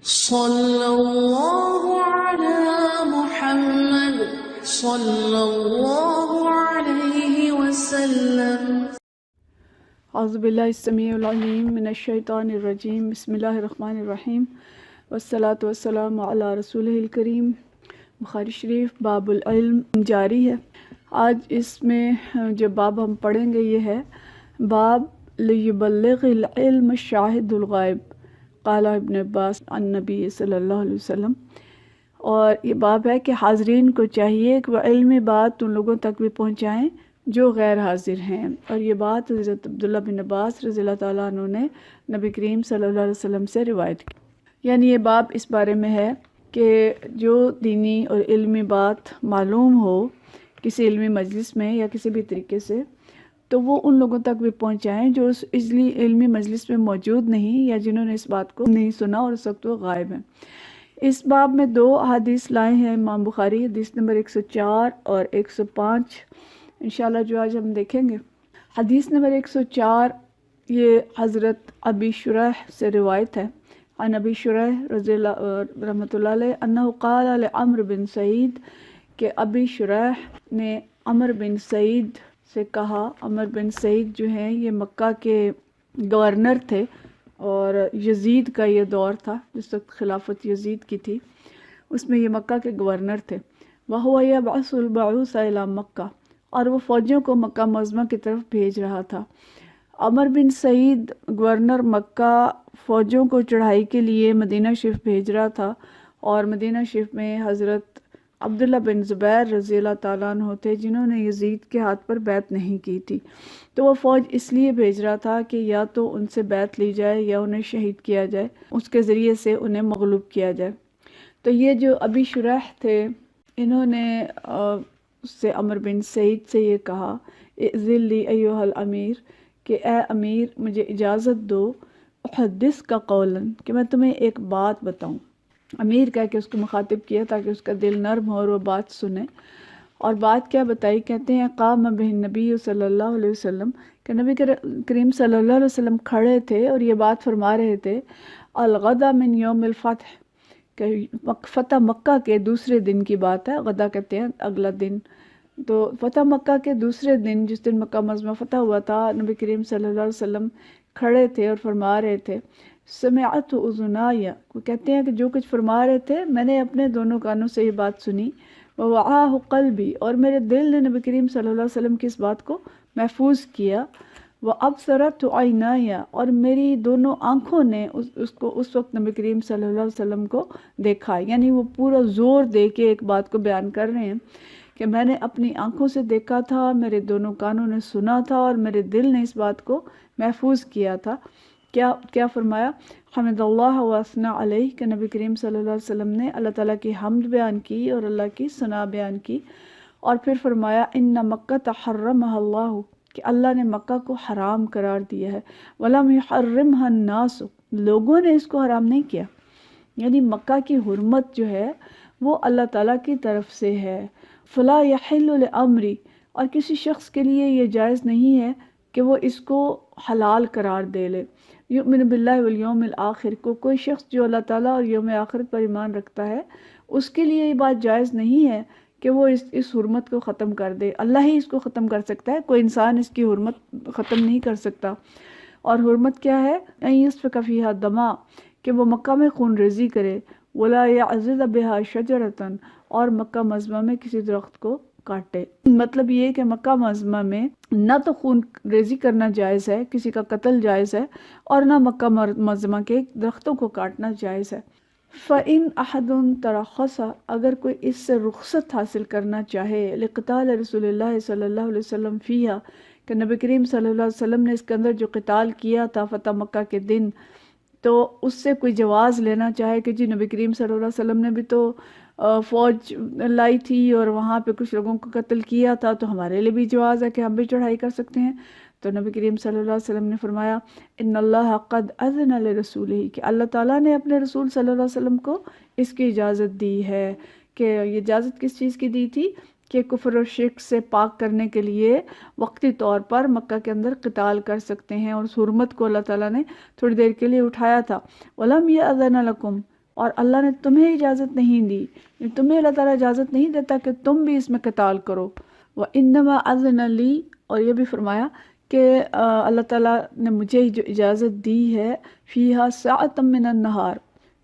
صلی اللہ علی محمد صلی اللہ علیہ وسلم۔ اعوذ باللہ السمیع العلیم من الشیطان الرجیم، بسم اللہ الرحمن الرحیم، والصلاة والسلام علی رسولہ الکریم۔ بخاری شریف باب العلم جاری ہے۔ آج اس میں جو باب ہم پڑھیں گے یہ ہے باب لیبلغ العلم الشاہد الغائب، قال ابن عباس عن نبی صلی اللہ علیہ وسلم۔ اور یہ باب ہے کہ حاضرین کو چاہیے کہ وہ علمی بات ان لوگوں تک بھی پہنچائیں جو غیر حاضر ہیں۔ اور یہ بات حضرت عبداللہ بن عباس رضی اللہ تعالیٰ عنہ نے نبی کریم صلی اللہ علیہ وسلم سے روایت کی۔ یعنی یہ باب اس بارے میں ہے کہ جو دینی اور علمی بات معلوم ہو کسی علمی مجلس میں یا کسی بھی طریقے سے، تو وہ ان لوگوں تک بھی پہنچائیں جو اس علمی مجلس میں موجود نہیں یا جنہوں نے اس بات کو نہیں سنا اور اس وقت وہ غائب ہیں۔ اس باب میں 2 احادیث لائے ہیں امام بخاری، حدیث نمبر 104 اور 105 انشاءاللہ جو آج ہم دیکھیں گے۔ حدیث نمبر 104 یہ حضرت ابی شریح سے روایت ہے، عن ابی شریح رضی اللہ رحمۃ اللہ علیہ انہ قال لعمرو بن سعید، کہ ابی شریح نے عمر بن سعید سے کہا۔ عمر بن سعید جو ہیں یہ مکہ کے گورنر تھے اور یزید کا یہ دور تھا جس وقت خلافت یزید کی تھی، اس میں یہ مکہ کے گورنر تھے۔ وَهُوَ يَبْعَثُ الْبَعُوثَ إِلَى مکہ، اور وہ فوجوں کو مکہ معظمہ کی طرف بھیج رہا تھا۔ عمر بن سعید گورنر مکہ فوجوں کو چڑھائی کے لیے مدینہ شریف بھیج رہا تھا، اور مدینہ شریف میں حضرت عبداللہ بن زبیر رضی اللہ تعالیٰ عنہ تھے جنہوں نے یزید کے ہاتھ پر بیعت نہیں کی تھی۔ تو وہ فوج اس لیے بھیج رہا تھا کہ یا تو ان سے بیعت لی جائے یا انہیں شہید کیا جائے، اس کے ذریعے سے انہیں مغلوب کیا جائے۔ تو یہ جو ابی شریح تھے انہوں نے اس سے عمر بن سعید سے یہ کہا، اذن لی ایھا الامیر، کہ اے امیر مجھے اجازت دو، احدث کا قولاً، کہ میں تمہیں ایک بات بتاؤں۔ امیر کہہ کے اس کو مخاطب کیا تاکہ اس کا دل نرم ہو اور وہ بات سنے۔ اور بات کیا بتائی؟ کہتے ہیں قام بہ النبی صلی اللہ علیہ وسلم، کہ نبی کریم صلی اللہ علیہ وسلم کھڑے تھے اور یہ بات فرما رہے تھے، الغدا من یوم الفتح، کہ فتح مکہ کے دوسرے دن کی بات ہے، غدا کہتے ہیں اگلا دن۔ تو فتح مکہ کے دوسرے دن جس دن مکہ معظمہ فتح ہوا تھا، نبی کریم صلی اللہ علیہ وسلم کھڑے تھے اور فرما رہے تھے، سمعت اذنایا، وہ کہتے ہیں کہ جو کچھ فرما رہے تھے میں نے اپنے دونوں کانوں سے یہ بات سنی، ووعاہ قلبی، اور میرے دل نے نبی کریم صلی اللہ علیہ وسلم کی اس بات کو محفوظ کیا، وابصرت عینایا، اور میری دونوں آنکھوں نے اس وقت نبی کریم صلی اللہ علیہ وسلم کو دیکھا۔ یعنی وہ پورا زور دے کے ایک بات کو بیان کر رہے ہیں کہ میں نے اپنی آنکھوں سے دیکھا تھا، میرے دونوں کانوں نے سنا تھا، اور میرے دل نے اس بات کو محفوظ کیا تھا۔ کیا فرمایا؟ حمد اللہ واثنا علیہ، کہ نبی کریم صلی اللہ علیہ وسلم نے اللہ تعالیٰ کی حمد بیان کی اور اللہ کی ثنا بیان کی، اور پھر فرمایا ان مکہ تحرمها اللہ، کہ اللہ نے مکہ کو حرام قرار دیا ہے، ولم یحرمها الناس، لوگوں نے اس کو حرام نہیں کیا۔ یعنی مکہ کی حرمت جو ہے وہ اللہ تعالیٰ کی طرف سے ہے۔ فلا یحل لامری، اور کسی شخص کے لیے یہ جائز نہیں ہے کہ وہ اس کو حلال قرار دے لے۔ یؤمن باللہ والیوم الآخر، کو کوئی شخص جو اللہ تعالیٰ اور یوم آخرت پر ایمان رکھتا ہے اس کے لیے یہ بات جائز نہیں ہے کہ وہ اس حرمت کو ختم کر دے۔ اللہ ہی اس کو ختم کر سکتا ہے، کوئی انسان اس کی حرمت ختم نہیں کر سکتا۔ اور حرمت کیا ہے؟ ان یسفک فیہا دما، کہ وہ مکہ میں خون ریزی کرے، ولا یعضد بہا شجرۃ، اور مکہ معظمہ میں کسی درخت کو کاٹے۔ مطلب یہ کہ مکہ معظمہ میں نہ تو خون ریزی کرنا جائز ہے، کسی کا قتل جائز ہے، اور نہ مکہ معظمہ کے درختوں کو کاٹنا جائز ہے۔ فَإِنْ أَحَدٌ تَرَخَّصَ، اگر کوئی اس سے رخصت حاصل کرنا چاہے، لقتال رسول اللہ صلی اللہ علیہ وسلم فیہا، کہ نبی کریم صلی اللہ علیہ وسلم نے اس کے اندر جو قتال کیا تھا فتح مکہ کے دن، تو اس سے کوئی جواز لینا چاہے کہ جی نبی کریم صلی اللہ علیہ وسلم نے بھی تو فوج لائی تھی اور وہاں پہ کچھ لوگوں کو قتل کیا تھا، تو ہمارے لیے بھی جواز ہے کہ ہم بھی چڑھائی کر سکتے ہیں۔ تو نبی کریم صلی اللہ علیہ وسلم نے فرمایا ان اللہ قد اذن لرسولہ، کہ اللہ تعالیٰ نے اپنے رسول صلی اللہ علیہ وسلم کو اس کی اجازت دی ہے۔ کہ یہ اجازت کس چیز کی دی تھی؟ کہ کفر و شرک سے پاک کرنے کے لیے وقتی طور پر مکہ کے اندر قتال کر سکتے ہیں، اور اس حرمت کو اللہ تعالیٰ نے تھوڑی دیر کے لیے اٹھایا تھا۔ وَلَمْ يَأْذَنَ لَكُمْ، اور اللہ نے تمہیں اجازت نہیں دی، تمہیں اللہ تعالیٰ اجازت نہیں دیتا کہ تم بھی اس میں قتال کرو۔ وَإِنَّمَا أَذْنَ لِي، اور یہ بھی فرمایا کہ اللہ تعالیٰ نے مجھے جو اجازت دی ہے فِيهَا سَاعَةً مِّنَ النَّهَارِ،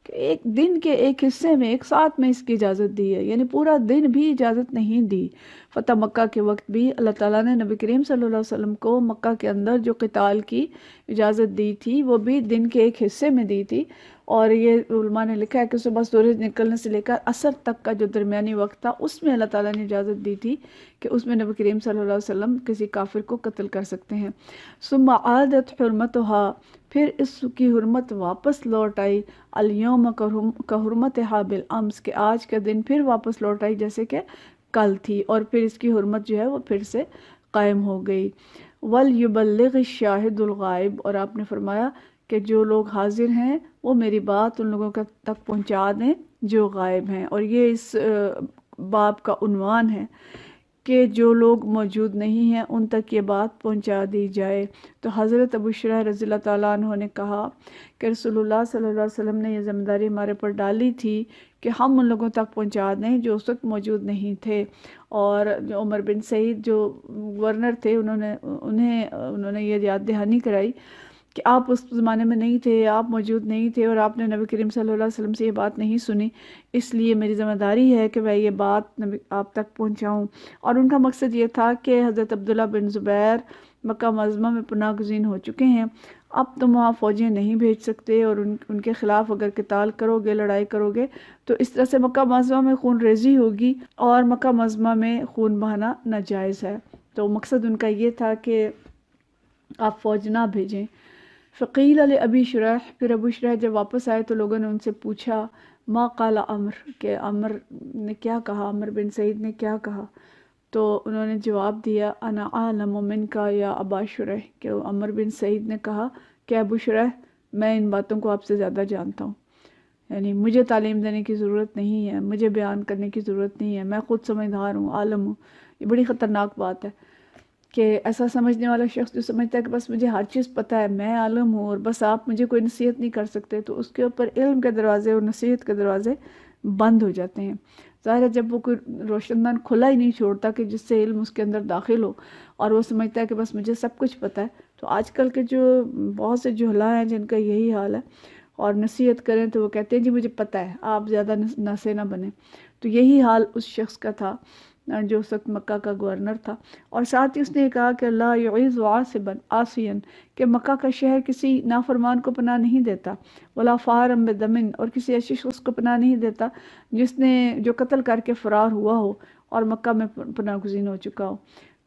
کہ ایک دن کے ایک حصے میں، ایک ساتھ میں اس کی اجازت دی ہے، یعنی پورا دن بھی اجازت نہیں دی۔ فتح مکہ کے وقت بھی اللہ تعالیٰ نے نبی کریم صلی اللہ علیہ وسلم کو مکہ کے اندر جو قتال کی اجازت دی تھی وہ بھی دن کے ایک حصے میں دی تھی، اور یہ علماء نے لکھا ہے کہ صبح سورج نکلنے سے لے کر عصر تک کا جو درمیانی وقت تھا اس میں اللہ تعالیٰ نے اجازت دی تھی کہ اس میں نبی کریم صلی اللہ علیہ وسلم کسی کافر کو قتل کر سکتے ہیں۔ ثم عادت حرمتها، پھر اس کی حرمت واپس لوٹ آئی، الیوم کا حرمتها بالامس، کہ آج کا دن پھر واپس لوٹ آئی جیسے کہ کل تھی، اور پھر اس کی حرمت جو ہے وہ پھر سے قائم ہو گئی۔ وَلْيُبَلِّغِ الشَّاهِدُ الْغَائِبُ، اور آپ نے فرمایا کہ جو لوگ حاضر ہیں وہ میری بات ان لوگوں تک پہنچا دیں جو غائب ہیں، اور یہ اس باب کا عنوان ہے کہ جو لوگ موجود نہیں ہیں ان تک یہ بات پہنچا دی جائے۔ تو حضرت ابو شریح رضی اللہ تعالیٰ عنہ نے کہا کہ رسول اللہ صلی اللہ علیہ وسلم نے یہ ذمہ داری ہمارے پر ڈالی تھی کہ ہم ان لوگوں تک پہنچا دیں جو اس وقت موجود نہیں تھے، اور جو عمر بن سعید جو گورنر تھے انہوں نے یہ یاد دہانی کرائی کہ آپ اس زمانے میں نہیں تھے، آپ موجود نہیں تھے، اور آپ نے نبی کریم صلی اللہ علیہ وسلم سے یہ بات نہیں سنی، اس لیے میری ذمہ داری ہے کہ میں یہ بات آپ تک پہنچاؤں۔ اور ان کا مقصد یہ تھا کہ حضرت عبداللہ بن زبیر مکہ معظمہ میں پناہ گزین ہو چکے ہیں، اب تم وہاں فوجیں نہیں بھیج سکتے، اور ان کے خلاف اگر قتال کرو گے، لڑائی کرو گے تو اس طرح سے مکہ معظمہ میں خون ریزی ہوگی، اور مکہ معظمہ میں خون بہانا ناجائز ہے۔ تو مقصد ان کا یہ تھا کہ آپ فوج نہ بھیجیں۔ فقیل لابی شریح، پھر ابو شریح جب واپس آئے تو لوگوں نے ان سے پوچھا ما قال عمر، کہ عمر نے کیا کہا، عمر بن سعید نے کیا کہا؟ تو انہوں نے جواب دیا انا اعلم منک یا ابا شریح، کہ عمر بن سعید نے کہا کہ ابو شریح میں ان باتوں کو آپ سے زیادہ جانتا ہوں، یعنی مجھے تعلیم دینے کی ضرورت نہیں ہے، مجھے بیان کرنے کی ضرورت نہیں ہے، میں خود سمجھدار ہوں، عالم ہوں۔ یہ بڑی خطرناک بات ہے کہ ایسا سمجھنے والا شخص جو سمجھتا ہے کہ بس مجھے ہر چیز پتہ ہے، میں عالم ہوں اور بس آپ مجھے کوئی نصیحت نہیں کر سکتے، تو اس کے اوپر علم کے دروازے اور نصیحت کے دروازے بند ہو جاتے ہیں۔ ظاہر ہے جب وہ کوئی روشن دان کھلا ہی نہیں چھوڑتا کہ جس سے علم اس کے اندر داخل ہو، اور وہ سمجھتا ہے کہ بس مجھے سب کچھ پتہ ہے، تو آج کل کے جو بہت سے جہلاء ہیں جن کا یہی حال ہے، اور نصیحت کریں تو وہ کہتے ہیں جی مجھے پتہ ہے، آپ زیادہ ناسے نہ بنیں۔ تو یہی حال اس شخص کا تھا جو اس وقت مکہ کا گورنر تھا، اور ساتھ ہی اس نے کہا کہ لا یعیذ عاصبا عاصیا، کہ مکہ کا شہر کسی نافرمان کو پناہ نہیں دیتا، ولا فارا بدم، اور کسی ایسے شخص کو پناہ نہیں دیتا جس نے جو قتل کر کے فرار ہوا ہو اور مکہ میں پناہ گزین ہو چکا ہو۔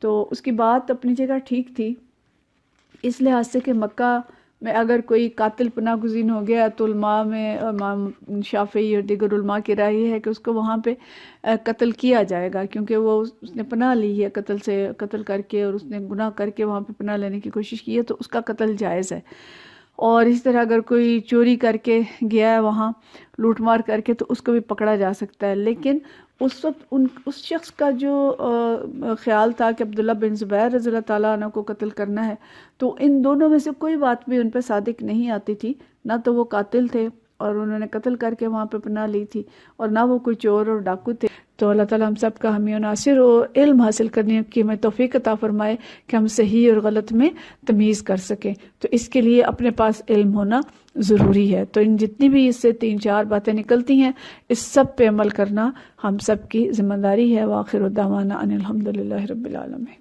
تو اس کی بات اپنی جگہ ٹھیک تھی، اس لحاظ سے کہ مکہ میں اگر کوئی قاتل پناہ گزین ہو گیا تو علماء میں امام شافعی اور دیگر علماء کی رائے یہ ہے کہ اس کو وہاں پہ قتل کیا جائے گا، کیونکہ وہ اس نے پناہ لی ہے قتل کر کے، اور اس نے گناہ کر کے وہاں پہ پناہ لینے کی کوشش کی ہے، تو اس کا قتل جائز ہے۔ اور اس طرح اگر کوئی چوری کر کے گیا ہے وہاں، لوٹ مار کر کے، تو اس کو بھی پکڑا جا سکتا ہے۔ لیکن اس وقت اس شخص کا جو خیال تھا کہ عبداللہ بن زبیر رضی اللہ تعالیٰ عنہ کو قتل کرنا ہے، تو ان دونوں میں سے کوئی بات بھی ان پہ صادق نہیں آتی تھی، نہ تو وہ قاتل تھے اور انہوں نے قتل کر کے وہاں پہ پناہ لی تھی، اور نہ وہ کوئی چور اور ڈاکو تھے۔ تو اللہ تعالیٰ ہم سب کا حامی و ناصر ہو، علم حاصل کرنے کی ہمیں توفیق عطا فرمائے کہ ہم صحیح اور غلط میں تمیز کر سکیں۔ تو اس کے لیے اپنے پاس علم ہونا ضروری ہے۔ تو ان جتنی بھی اس سے 3-4 باتیں نکلتی ہیں، اس سب پہ عمل کرنا ہم سب کی ذمہ داری ہے۔ وآخر دعوانا ان الحمدللہ رب العالمین۔